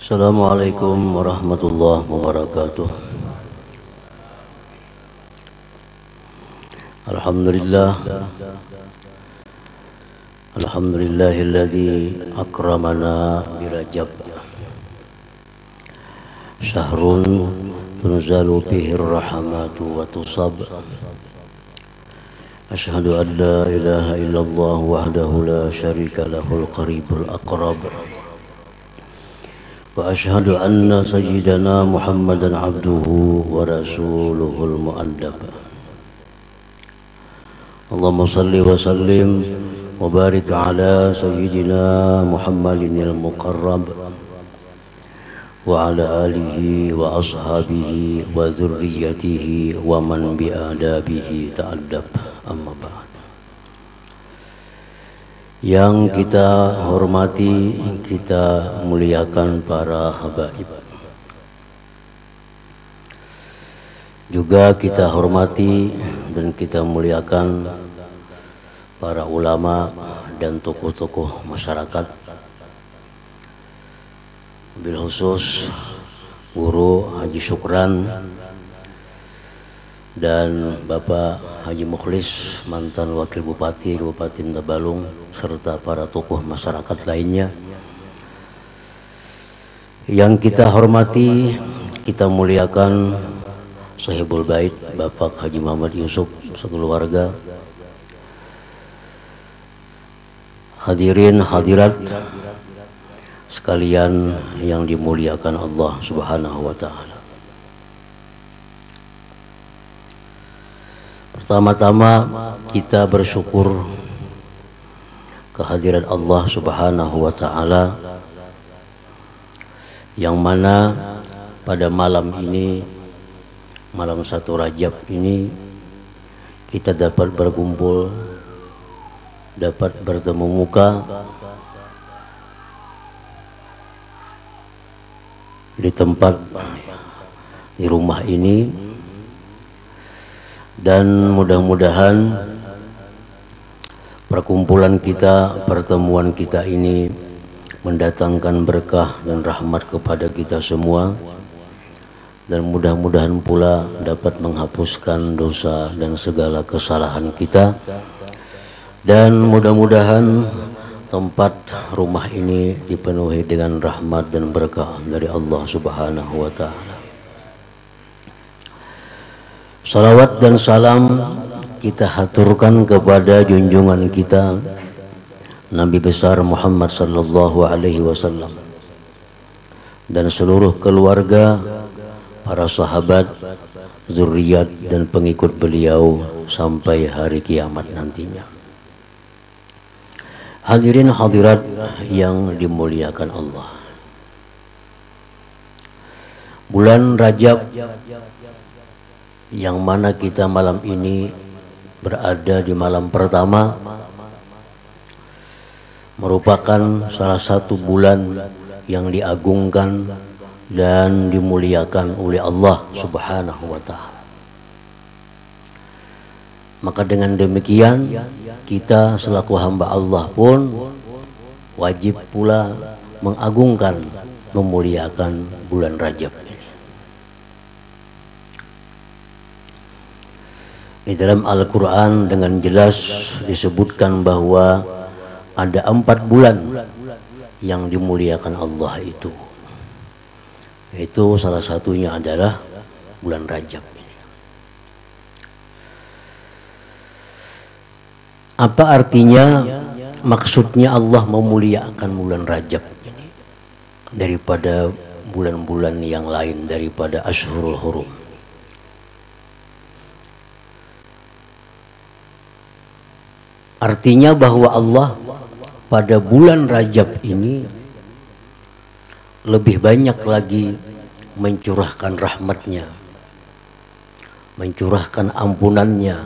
Assalamualaikum warahmatullahi wabarakatuh. Alhamdulillah. Alhamdulillahilladzi akramana birajab. Syahrun tunzalu fihi rahmatu wa tusab. Asyhadu an la ilaha illallah wahdahu la syarika lahul qaribul aqrab. Wa asyhadu anna sayyidana Muhammadan abduhu wa rasuluhul mu'addab. Allahumma salli wa sallim wa barik ala sayyidina Muhammadinil muqarrab wa ala alihi wa ashabihi wa dzurriyyatihi wa man bi'adabihi ta'addab. Amma ba'd. Yang kita hormati, kita muliakan para habaib. Juga kita hormati dan kita muliakan para ulama dan tokoh-tokoh masyarakat. Bil khusus Guru Haji Syukran dan Bapak Haji Mukhlis, mantan Wakil Bupati Kabupaten Tabalung, serta para tokoh masyarakat lainnya. Yang kita hormati, kita muliakan Sahibul Bait Bapak Haji Muhammad Yusuf sekeluarga. Hadirin hadirat sekalian yang dimuliakan Allah Subhanahu wa taala. Pertama-tama kita bersyukur kehadiran Allah Subhanahu wa taala yang mana pada malam ini, malam 1 Rajab ini, kita dapat berkumpul, dapat bertemu muka di tempat, di rumah ini. Dan mudah-mudahan perkumpulan kita, pertemuan kita ini mendatangkan berkah dan rahmat kepada kita semua, dan mudah-mudahan pula dapat menghapuskan dosa dan segala kesalahan kita, dan mudah-mudahan tempat rumah ini dipenuhi dengan rahmat dan berkah dari Allah Subhanahu wa taala. Salawat dan salam kita haturkan kepada junjungan kita Nabi besar Muhammad sallallahu alaihi wasallam dan seluruh keluarga, para sahabat, zuriat dan pengikut beliau sampai hari kiamat nantinya. Hadirin hadirat yang dimuliakan Allah. Bulan Rajab yang mana kita malam ini berada di malam pertama merupakan salah satu bulan yang diagungkan dan dimuliakan oleh Allah Subhanahu wa taala. Maka dengan demikian kita selaku hamba Allah pun wajib pula mengagungkan, memuliakan bulan Rajab. Di dalam Al-Quran dengan jelas disebutkan bahwa ada 4 bulan yang dimuliakan Allah itu. Itu salah satunya adalah bulan Rajab. Apa artinya, maksudnya Allah memuliakan bulan Rajab ini daripada bulan-bulan yang lain, daripada Ashhurul Hurum? Artinya bahwa Allah pada bulan Rajab ini lebih banyak lagi mencurahkan rahmatnya, mencurahkan ampunannya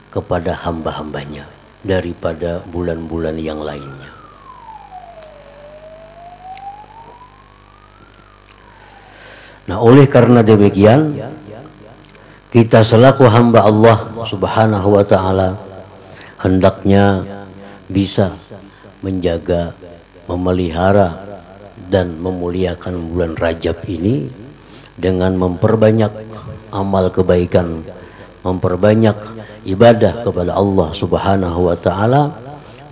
kepada hamba-hambanya daripada bulan-bulan yang lainnya. Nah, oleh karena demikian, kita selaku hamba Allah Subhanahu wa taala hendaknya bisa menjaga, memelihara dan memuliakan bulan Rajab ini dengan memperbanyak amal kebaikan, memperbanyak ibadah kepada Allah Subhanahu wa taala,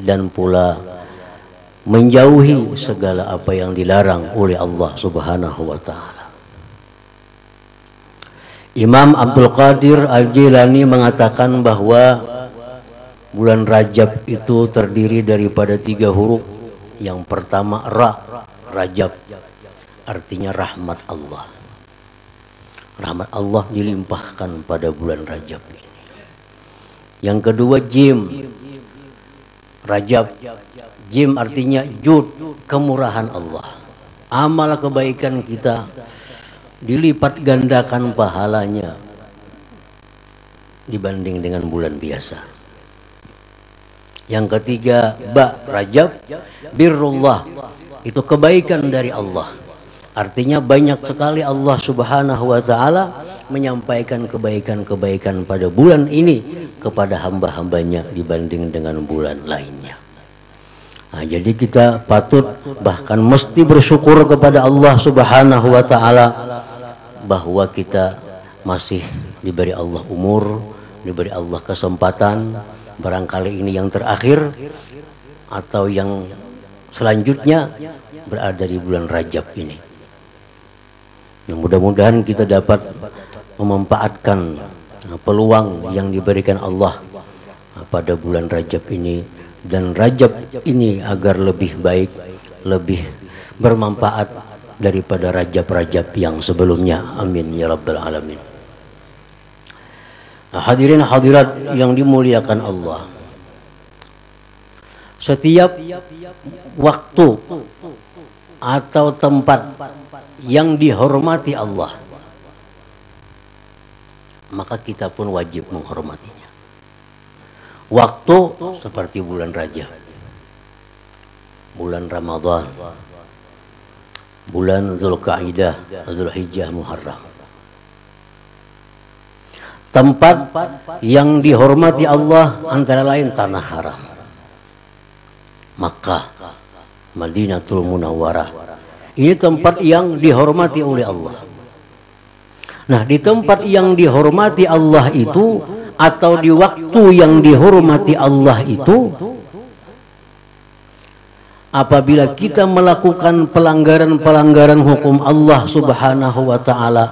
dan pula menjauhi segala apa yang dilarang oleh Allah Subhanahu wa taala. Imam Abdul Qadir Al-Jilani mengatakan bahwa bulan Rajab itu terdiri daripada 3 huruf. Yang pertama Ra, Rajab, artinya rahmat Allah. Rahmat Allah dilimpahkan pada bulan Rajab ini. Yang kedua Jim, Rajab. Jim artinya jud, kemurahan Allah. Amal kebaikan kita dilipat gandakan pahalanya dibanding dengan bulan biasa. Yang ketiga Ba, Rajab, birrullah, itu kebaikan dari Allah. Artinya banyak sekali Allah Subhanahu wa taala menyampaikan kebaikan-kebaikan pada bulan ini kepada hamba-hambanya dibanding dengan bulan lainnya. Nah, jadi kita patut bahkan mesti bersyukur kepada Allah Subhanahu wa taala bahwa kita masih diberi Allah umur, diberi Allah kesempatan, barangkali ini yang terakhir atau yang selanjutnya berada di bulan Rajab ini. Nah, mudah-mudahan kita dapat memanfaatkan peluang yang diberikan Allah pada bulan Rajab ini, dan Rajab ini agar lebih baik, lebih bermanfaat daripada Rajab-Rajab yang sebelumnya. Amin ya rabbal alamin. Nah, hadirin hadirat yang dimuliakan Allah, setiap waktu atau tempat yang dihormati Allah, maka kita pun wajib menghormatinya. Waktu seperti bulan Rajab, bulan Ramadan, bulan Zulqa'dah, Zulhijjah, Muharram. Tempat yang dihormati Allah antara lain tanah haram, Makkah, Madinatul Munawwarah. Ini tempat yang dihormati oleh Allah. Nah, di tempat yang dihormati Allah itu, atau di waktu yang dihormati Allah itu, apabila kita melakukan pelanggaran-pelanggaran hukum Allah Subhanahu wa taala,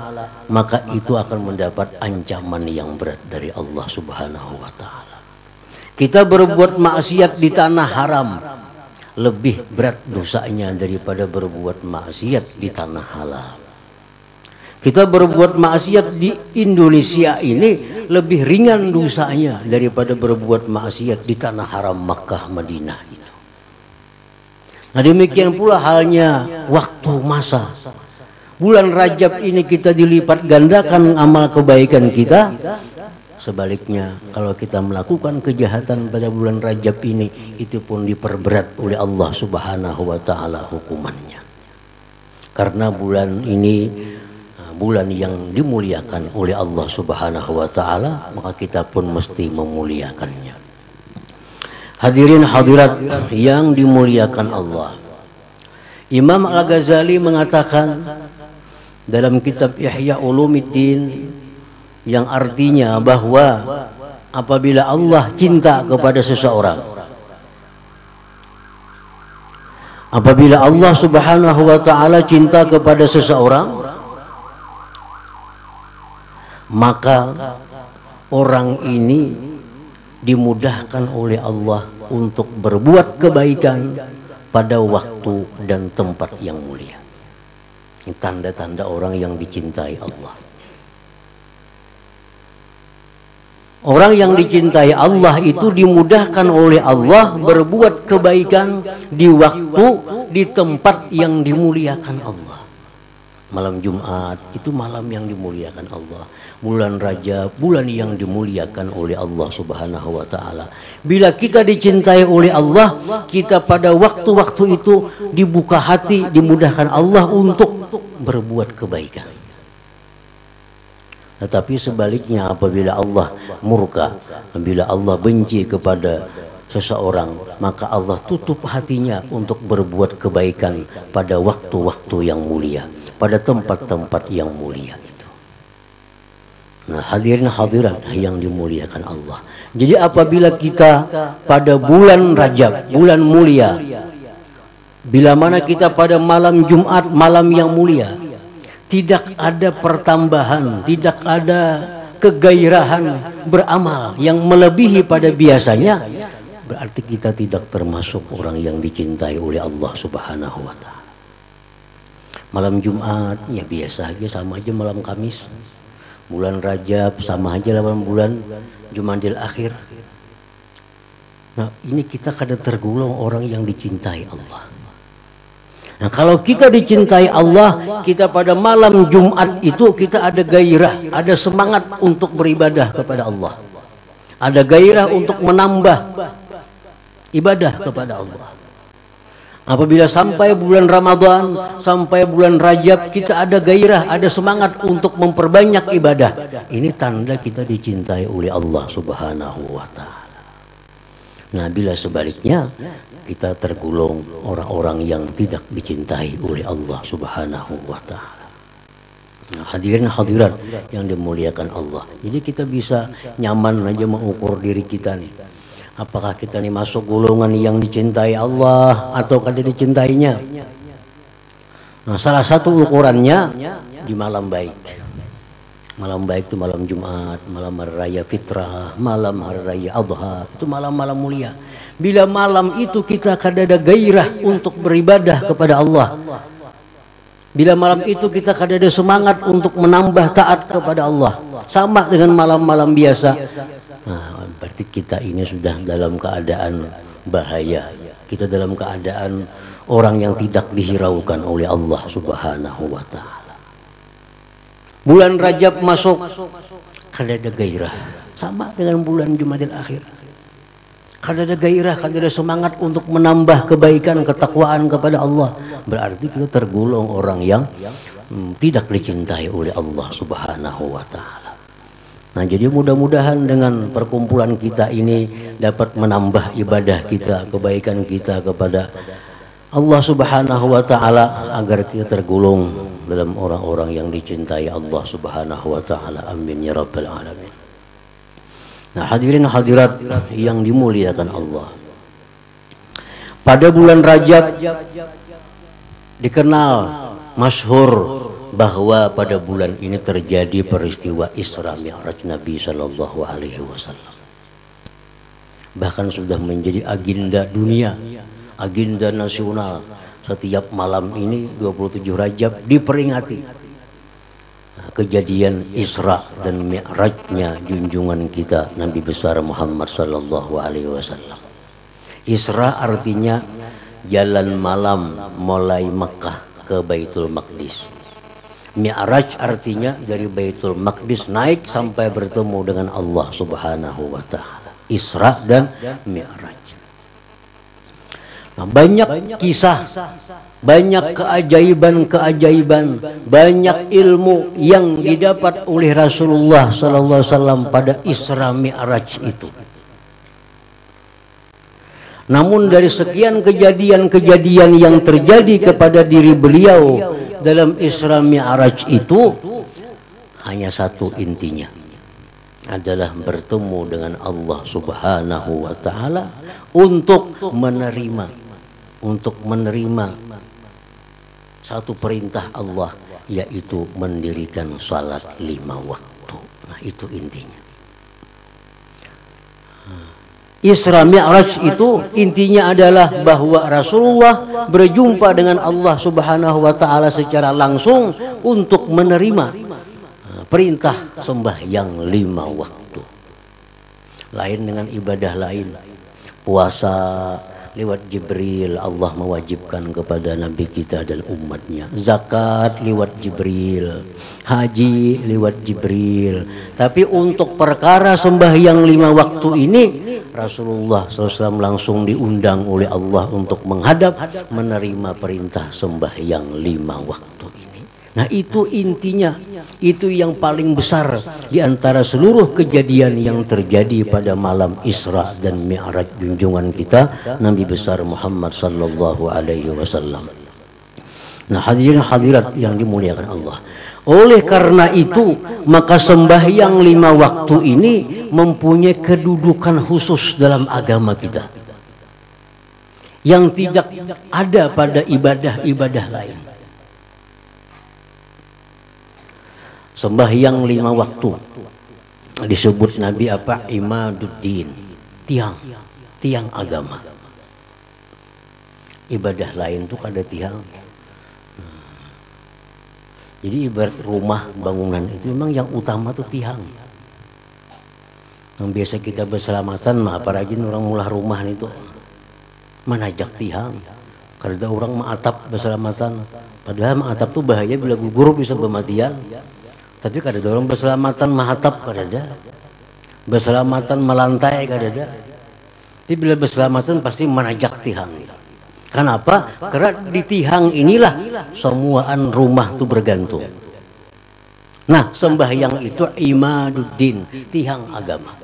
maka itu akan mendapat ancaman yang berat dari Allah Subhanahu wa taala. Kita berbuat maksiat di tanah haram lebih berat dosanya daripada berbuat maksiat di tanah halal. Kita berbuat maksiat di Indonesia ini lebih ringan dosanya daripada berbuat maksiat di tanah haram Makkah, Madinah itu. Nah, demikian pula halnya waktu masa. Bulan Rajab ini kita dilipat gandakan amal kebaikan kita. Sebaliknya, kalau kita melakukan kejahatan pada bulan Rajab ini, itu pun diperberat oleh Allah Subhanahu wa taala hukumannya. Karena bulan ini bulan yang dimuliakan oleh Allah Subhanahu wa taala, maka kita pun mesti memuliakannya. Hadirin hadirat yang dimuliakan Allah, Imam Al-Ghazali mengatakan dalam kitab Ihya Ulumuddin, yang artinya bahwa apabila Allah cinta kepada seseorang, apabila Allah Subhanahu wa taala cinta kepada seseorang, maka orang ini dimudahkan oleh Allah untuk berbuat kebaikan pada waktu dan tempat yang mulia. Ini tanda-tanda orang yang dicintai Allah. Orang yang dicintai Allah itu dimudahkan oleh Allah berbuat kebaikan di waktu, di tempat yang dimuliakan Allah. Malam Jumat itu malam yang dimuliakan Allah. Bulan Rajab, bulan yang dimuliakan oleh Allah Subhanahu wa taala. Bila kita dicintai oleh Allah, kita pada waktu-waktu itu dibuka hati, dimudahkan Allah untuk berbuat kebaikan. Tetapi sebaliknya, apabila Allah murka, apabila Allah benci kepada seseorang, maka Allah tutup hatinya untuk berbuat kebaikan pada waktu-waktu yang mulia, pada tempat-tempat yang mulia itu. Nah, hadirin hadirat yang dimuliakan Allah. Jadi apabila kita pada bulan Rajab, bulan mulia, bila mana kita pada malam Jumat, malam yang mulia, tidak ada pertambahan, tidak ada kegairahan beramal yang melebihi pada biasanya, berarti kita tidak termasuk orang yang dicintai oleh Allah Subhanahu wa Ta'ala. Malam Jumat ya biasa aja, sama aja malam Kamis. Bulan Rajab sama aja lawan bulan Jumadil Akhir. Nah, ini kita kadang tergolong orang yang dicintai Allah. Nah, kalau kita dicintai Allah, kita pada malam Jumat itu kita ada gairah, ada semangat untuk beribadah kepada Allah. Ada gairah untuk menambah ibadah kepada Allah. Apabila sampai bulan Ramadan, sampai bulan Rajab, kita ada gairah, ada semangat untuk memperbanyak ibadah. Ini tanda kita dicintai oleh Allah Subhanahu wa Ta'ala. Nah, bila sebaliknya, kita tergolong orang-orang yang tidak dicintai oleh Allah Subhanahu wa Ta'ala. Nah, hadirin hadirat yang dimuliakan Allah. Jadi kita bisa nyaman aja mengukur diri kita nih. Apakah kita nih masuk golongan yang dicintai Allah atau tidak dicintainya? Nah, salah satu ukurannya di malam baik. Malam baik itu malam Jumat, malam hari raya Fitrah, malam hari raya Adha, itu malam-malam mulia. Bila malam itu kita akan ada gairah untuk beribadah kepada Allah. Bila malam itu kita akan ada semangat untuk menambah taat kepada Allah. Sama dengan malam-malam biasa. Nah, berarti kita ini sudah dalam keadaan bahaya. Kita dalam keadaan orang yang tidak dihiraukan oleh Allah Subhanahu wa Ta'ala. Bulan Rajab masuk, kada ada gairah. Sama dengan bulan Jumadil Akhir. Kada ada gairah, kada ada semangat untuk menambah kebaikan, ketakwaan kepada Allah. Berarti kita tergolong orang yang tidak dicintai oleh Allah Subhanahu wa Ta'ala. Nah, jadi mudah-mudahan dengan perkumpulan kita ini dapat menambah ibadah kita, kebaikan kita kepada Allah Subhanahu wa Ta'ala, agar kita tergolong dalam orang-orang yang dicintai Allah Subhanahu wa Ta'ala. Amin ya rabbal alamin. Nah, hadirin hadirat yang dimuliakan Allah, pada bulan Rajab dikenal masyhur bahwa pada bulan ini terjadi peristiwa Isra Mi'raj Nabi Shallallahu Alaihi Wasallam. Bahkan sudah menjadi agenda dunia, agenda nasional. Setiap malam ini 27 Rajab diperingati kejadian Isra dan Mi'rajnya junjungan kita Nabi besar Muhammad Shallallahu Alaihi Wasallam. Isra artinya jalan malam mulai Mekah ke Baitul Maqdis. Mi'raj artinya dari Baitul Maqdis naik sampai bertemu dengan Allah Subhanahu wa Ta'ala. Isra dan Mi'raj. Nah, banyak kisah, banyak keajaiban-keajaiban, banyak ilmu yang didapat oleh Rasulullah sallallahu alaihi wasallam pada Isra Mi'raj itu. Namun dari sekian kejadian-kejadian yang terjadi kepada diri beliau dalam Isra Mi'raj itu, hanya satu intinya, adalah bertemu dengan Allah Subhanahu wa Ta'ala untuk menerima satu perintah Allah, yaitu mendirikan salat 5 waktu. Nah, itu intinya. Isra Mi'raj itu intinya adalah bahwa Rasulullah berjumpa dengan Allah Subhanahu wa Ta'ala secara langsung untuk menerima perintah sembahyang 5 waktu. Lain dengan ibadah lain. Puasa lewat Jibril, Allah mewajibkan kepada Nabi kita dan umatnya. Zakat lewat Jibril, haji lewat Jibril. Tapi untuk perkara sembahyang 5 waktu ini, Rasulullah SAW langsung diundang oleh Allah untuk menghadap menerima perintah sembahyang 5 waktu ini. Nah itu intinya, itu yang paling besar di antara seluruh kejadian yang terjadi pada malam Isra dan Mi'raj junjungan kita Nabi besar Muhammad sallallahu alaihi wasallam. Nah hadirin hadirat yang dimuliakan Allah. Oleh karena itu maka sembahyang 5 waktu ini mempunyai kedudukan khusus dalam agama kita yang tidak ada pada ibadah-ibadah lain. Sembahyang 5 waktu disebut Nabi apa? Imaduddin, tiang agama. Ibadah lain tuh kada tiang. Jadi ibarat rumah bangunan itu memang yang utama tuh tiang. Yang biasa kita berselamatan mah apalagi orang mulah rumah itu menajak tiang. Kada orang ma'atap berselamatan. Padahal ma'atap tuh bahaya bila gugur bisa bermatian. Tapi kada orang berselamatan mahatap kada ada. Berselamatan melantai kada ada. Tapi bila berselamatan pasti menajak tihang. Kenapa? Karena di tihang inilah semuaan rumah itu bergantung. Nah, sembahyang itu imaduddin, tihang agama.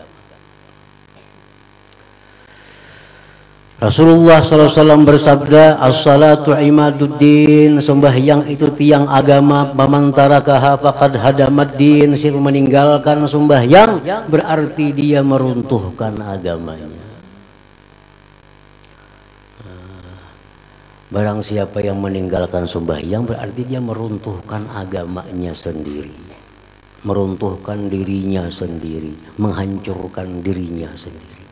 Rasulullah SAW bersabda, as-salatu imaduddin, sembahyang itu tiang agama, pamantarakaha faqad hadamaddin, siapa meninggalkan sembahyang berarti dia meruntuhkan agamanya. Barang siapa yang meninggalkan sembahyang berarti dia meruntuhkan agamanya sendiri, meruntuhkan dirinya sendiri, menghancurkan dirinya sendiri.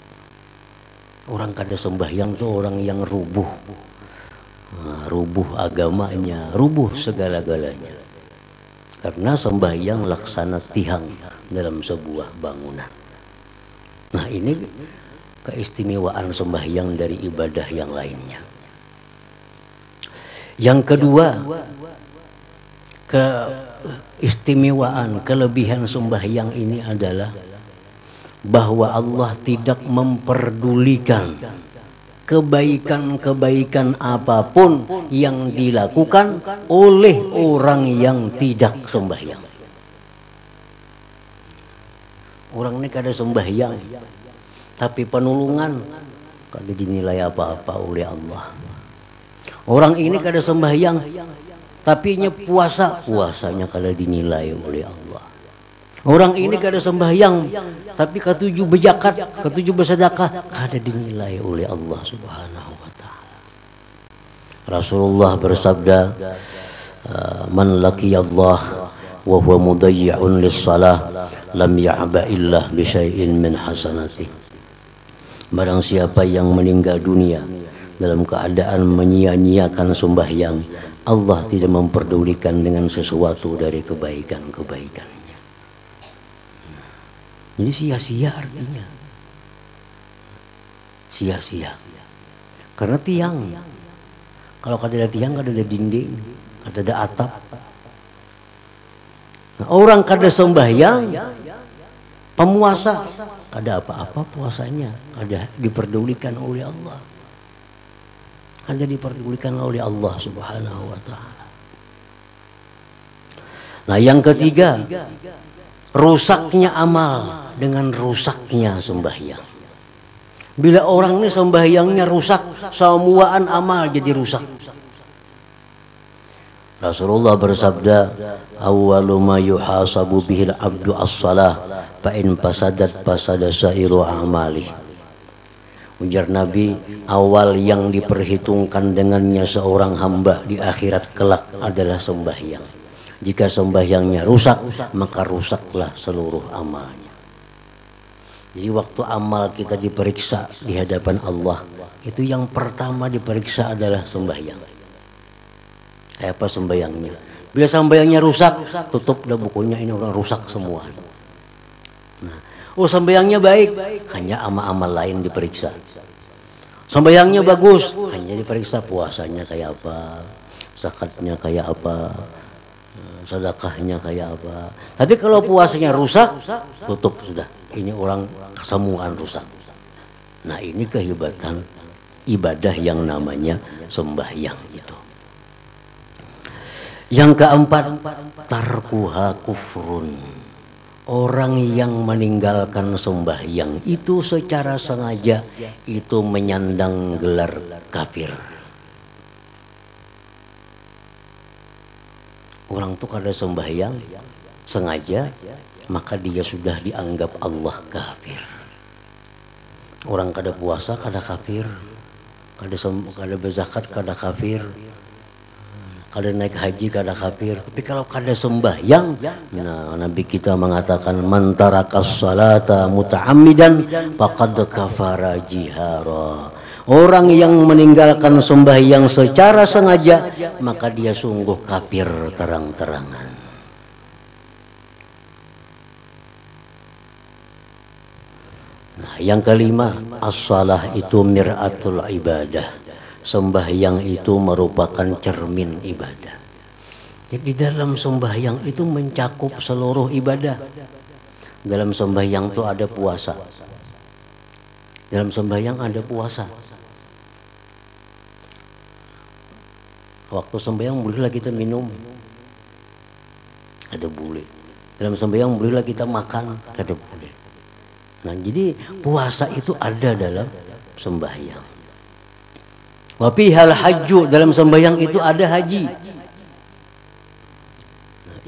Orang kada sembahyang tuh orang yang rubuh, rubuh agamanya, rubuh segala-galanya. Karena sembahyang laksana tihang dalam sebuah bangunan. Nah ini keistimewaan sembahyang dari ibadah yang lainnya. Yang kedua, keistimewaan, kelebihan sembahyang ini adalah bahwa Allah tidak memperdulikan kebaikan-kebaikan apapun yang dilakukan oleh orang yang tidak sembahyang. Orang ini kada sembahyang, tapi penulungan kada dinilai apa-apa oleh Allah. Orang ini kada sembahyang, tapi nya puasanya kada dinilai oleh Allah. Orang ini kada sembahyang, tapi ketujuh berzakat, ketujuh bersedekah, kada dinilai oleh Allah Subhanahu wa taala. Rasulullah bersabda, man laqiyallah wa huwa mudayyi'un lis-shalah lam ya'ba illa bi syai'in min hasanati. Barang siapa yang meninggal dunia dalam keadaan menyia-nyiakan sembahyang, Allah tidak memperdulikan dengan sesuatu dari kebaikan-kebaikan. Jadi sia-sia artinya. Sia-sia. Karena tiang. Kalau kada ada tiang, kada ada dinding, kada ada atap. Nah, orang kada sembahyang, pemuasa, kada apa-apa puasanya, kada diperdulikan oleh Allah. Kada diperdulikan oleh Allah Subhanahu wa taala. Nah, yang ketiga, rusaknya amal dengan rusaknya sembahyang. Bila orang ini sembahyangnya rusak, semuaan amal jadi rusak. Rasulullah bersabda, awwalu ma yuhasabu bihil abdu as-salah fa in fasadat fasada sairu a'mali. Ujar Nabi, awal yang diperhitungkan dengannya seorang hamba di akhirat kelak adalah sembahyang. Jika sembahyangnya rusak, maka rusaklah seluruh amalnya. Jadi waktu amal kita diperiksa di hadapan Allah, itu yang pertama diperiksa adalah sembahyang. Kayak apa sembahyangnya? Bila sembahyangnya rusak, tutup dah bukunya, ini orang rusak semua. Nah, oh sembahyangnya baik, hanya amal-amal lain diperiksa. Sembahyangnya bagus, hanya diperiksa puasanya kayak apa, zakatnya kayak apa, sedekahnya kayak apa. Tapi kalau puasanya rusak, tutup sudah. Ini orang kesemuaan rusak. Nah ini kehebatan ibadah yang namanya sembahyang itu. Yang keempat, tarkuha kufrun. Orang yang meninggalkan sembahyang itu secara sengaja itu menyandang gelar kafir. Orang tuh kada sembahyang sengaja, maka dia sudah dianggap Allah kafir. Orang kada puasa kada kafir, kada berzakat kada kafir, kada naik haji kada kafir. Tapi kalau kada sembahyang, nah Nabi kita mengatakan man tarakas salata muta'ammidan faqad kafara jihara. Orang yang meninggalkan sembahyang secara sengaja, maka dia sungguh kafir terang-terangan. Nah, yang kelima, as-salah itu mir'atul ibadah. Sembahyang itu merupakan cermin ibadah. Jadi dalam sembahyang itu mencakup seluruh ibadah. Dalam sembahyang itu ada puasa. Dalam sembahyang ada puasa. Waktu sembahyang bolehlah kita minum, ada boleh. Dalam sembahyang bolehlah kita makan, ada boleh. Nah, jadi puasa itu ada dalam sembahyang. Wa fihal hajju, dalam sembahyang itu ada haji.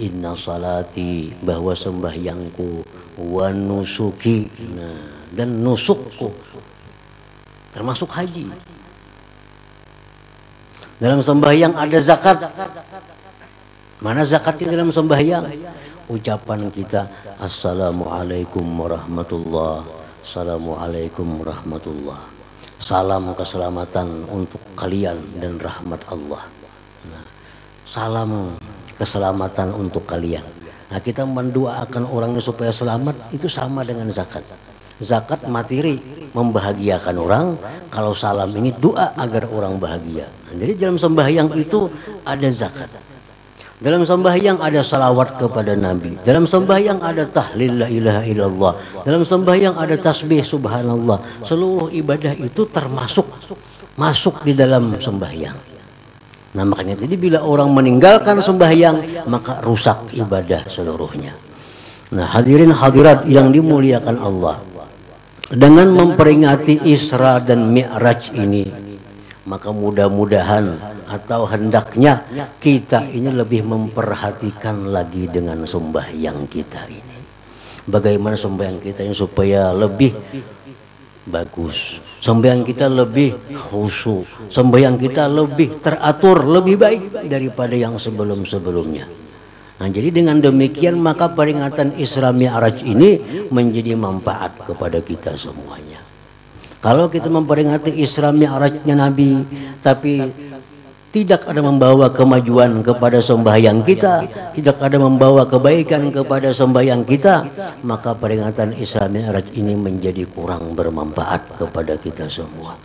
Inna salati, bahwa sembahyangku, wa nusuki, nah, dan nusukku termasuk haji. Dalam sembahyang ada zakat. Mana zakatnya dalam sembahyang? Ucapan kita assalamualaikum warahmatullah, assalamualaikum warahmatullah, salam keselamatan untuk kalian dan rahmat Allah. Nah, salam keselamatan untuk kalian. Nah, kita mendoakan orangnya supaya selamat, itu sama dengan zakat. Zakat materi, membahagiakan orang. Kalau salam ini doa agar orang bahagia. Nah, jadi dalam sembahyang itu ada zakat. Dalam sembahyang ada salawat kepada Nabi. Dalam sembahyang ada tahlil la ilaha illallah. Dalam sembahyang ada tasbih subhanallah. Seluruh ibadah itu termasuk masuk di dalam sembahyang. Nah, makanya jadi bila orang meninggalkan sembahyang, maka rusak ibadah seluruhnya. Nah, hadirin hadirat yang dimuliakan Allah, dengan memperingati Isra dan Mi'raj ini, maka mudah-mudahan atau hendaknya kita ini lebih memperhatikan lagi dengan sembahyang kita ini. Bagaimana sembahyang kita ini supaya lebih bagus, sembahyang kita lebih khusyuk, sembahyang kita lebih teratur, lebih baik daripada yang sebelum-sebelumnya. Nah, jadi dengan demikian maka peringatan Isra Mi'raj ini menjadi manfaat kepada kita semuanya. Kalau kita memperingati Isra Mi'rajnya Nabi, tapi tidak ada membawa kemajuan kepada sembahyang kita, tidak ada membawa kebaikan kepada sembahyang kita, maka peringatan Isra Mi'raj ini menjadi kurang bermanfaat kepada kita semua.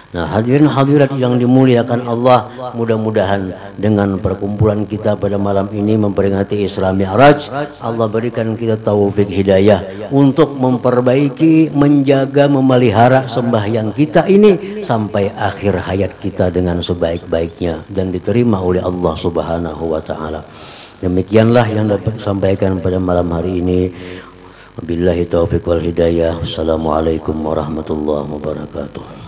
Nah, hadirin hadirat yang dimuliakan Allah, mudah-mudahan dengan perkumpulan kita pada malam ini memperingati Isra Mi'raj, Allah berikan kita taufik hidayah untuk memperbaiki, menjaga, memelihara sembahyang kita ini sampai akhir hayat kita dengan sebaik-baiknya dan diterima oleh Allah Subhanahu wa taala. Demikianlah yang dapat disampaikan pada malam hari ini. Wabillahi taufiq wal hidayah. Assalamualaikum warahmatullahi wabarakatuh.